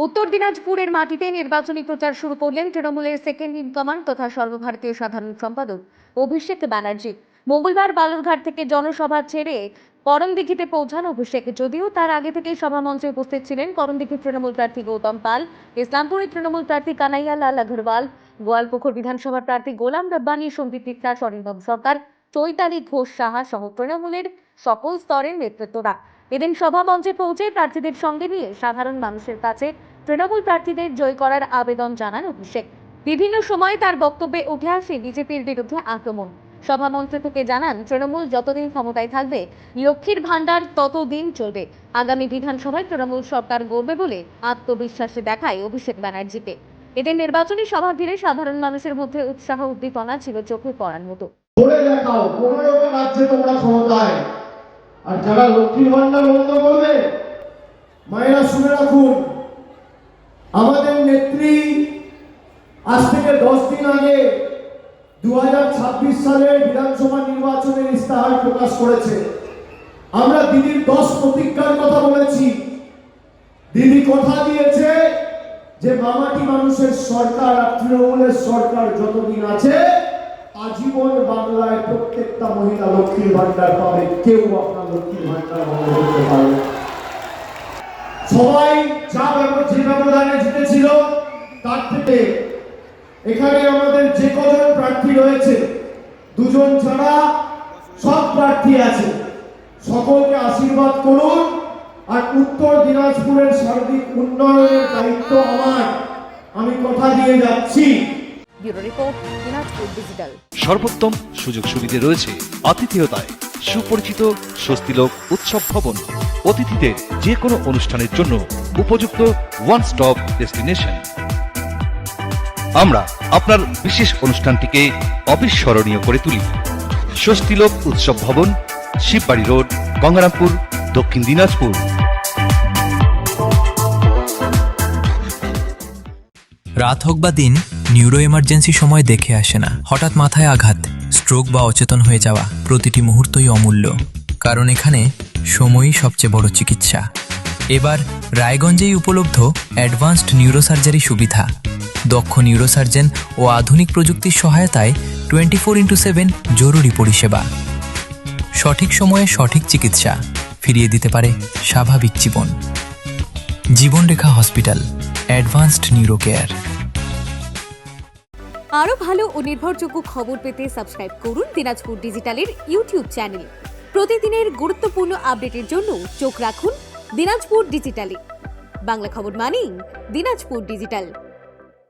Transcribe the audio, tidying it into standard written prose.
উত্তর দিনাজপুরের মাটিতে নির্বাচনী প্রচার শুরু করলেন তৃণমূলের সেকেন্ড ইন কমান্ড তথা সর্বভারতীয় সাধারণ সম্পাদক অভিষেক ব্যানার্জি। মঙ্গলবার বালুরঘাট থেকে জনসভা ছেড়ে করণদিঘিতে পৌঁছান অভিষেক। যদিও তার আগে থেকেই সভামঞ্চে উপস্থিত ছিলেন করণদিঘির তৃণমূল প্রার্থী গৌতম পাল, ইসলামপুরের তৃণমূল প্রার্থী কানাইয়া লাল আগরওয়াল, গোয়ালপুকুর বিধানসভার প্রার্থী গোলাম রব্বানী, সন্দীপ মিত্রা, স্বরিন্দম সরকার, চৈতালি ঘোষ সাহা সহ তৃণমূলের সকল স্তরের নেতৃত্বরা এদিন সভামঞ্চে পৌঁছে প্রার্থীদের সঙ্গে নিয়ে সাধারণ মানুষের কাছে তৃণমূল প্রার্থীদের জয় করার আবেদন জানান অভিষেক। বিভিন্ন সময়ে তার বক্তব্যে উঠে আসে বিজেপির বিরুদ্ধে আক্রমণ। সভামঞ্চ থেকে জানান, তৃণমূল যতদিন ক্ষমতায় থাকবে লক্ষ্মীর ভান্ডার ততদিন চলবে। আগামী বিধানসভায় তৃণমূল সরকার গড়বে বলে আত্মবিশ্বাসে দেখায় অভিষেক ব্যানার্জিকে। এদের নির্বাচনী সভা ঘিরে সাধারণ মানুষের মধ্যে উৎসাহ উদ্দীপনা ছিল চোখে পড়ার মতো। আর যারা লক্ষ্মীর ভান্ডার বন্ধ করবে, মায়েরা শুনে রাখুন, আমাদের নেত্রী আজ থেকে 10 দিন আগে 2026 সালের বিধানসভা নির্বাচনের ইস্তাহার প্রকাশ করেছে। আমরা দিদির 10 প্রতিজ্ঞার কথা বলেছি। দিদি কথা দিয়েছে যে মামাটি মানুষের সরকার আর তৃণমূলের সরকার যতদিন আছে আজীবন বাংলায় প্রত্যেকটা মহিলা লক্ষ্মীর ভান্ডার পাবে, কেউ আপনার লক্ষ্মীর ভান্ডার বন্ধ করতে পারবে। সবাই যে ব্যবধানে জিতেছিল তার থেকে এখানে আমাদের যে কজন প্রার্থী রয়েছে, 2 জন ছাড়া সব প্রার্থী আছে। সকলকে আশীর্বাদ করুন। আর উত্তর দিনাজপুরের সার্বিক উন্নয়নের দায়িত্ব আমার, আমি কথা দিয়ে যাচ্ছি। সর্বোত্তম সুযোগ সুবিধে রয়েছে আতিথেয়তায়। সুপরিচিত স্বস্তিলোক উৎসব ভবন, অতিথিদের যে কোনো অনুষ্ঠানের জন্য উপযুক্ত ওয়ান স্টপ ডেস্টিনেশন। আমরা আপনার বিশেষ অনুষ্ঠানটিকে অবিস্মরণীয় করে তুলি। স্বস্তিলোক উৎসব ভবন, শিববাড়ি রোড, গঙ্গারামপুর, দক্ষিণ দিনাজপুর। রাত হোক বা দিন, নিউরো এমার্জেন্সি সময় দেখে আসে না। হঠাৎ মাথায় আঘাত, স্ট্রোক বা অচেতন হয়ে যাওয়া, প্রতিটি মুহূর্তই অমূল্য। কারণ এখানে সময়ই সবচেয়ে বড় চিকিৎসা। এবার রায়গঞ্জেই উপলব্ধ অ্যাডভান্সড নিউরোসার্জারি সুবিধা। দক্ষ নিউরোসার্জন ও আধুনিক প্রযুক্তির সহায়তায় 24x7 জরুরি পরিষেবা। সঠিক সময়ে সঠিক চিকিৎসা ফিরিয়ে দিতে পারে স্বাভাবিক জীবন। জীবনরেখা হসপিটাল, অ্যাডভান্সড নিউরো কেয়ার। আরো ভালো ও নির্ভরযোগ্য খবর পেতে সাবস্ক্রাইব করুন দিনাজপুর ডিজিটালের ইউটিউব চ্যানেল। প্রতিদিনের গুরুত্বপূর্ণ আপডেটের জন্য চোখ রাখুন দিনাজপুর ডিজিটালে। বাংলা খবর মানেই দিনাজপুর ডিজিটাল।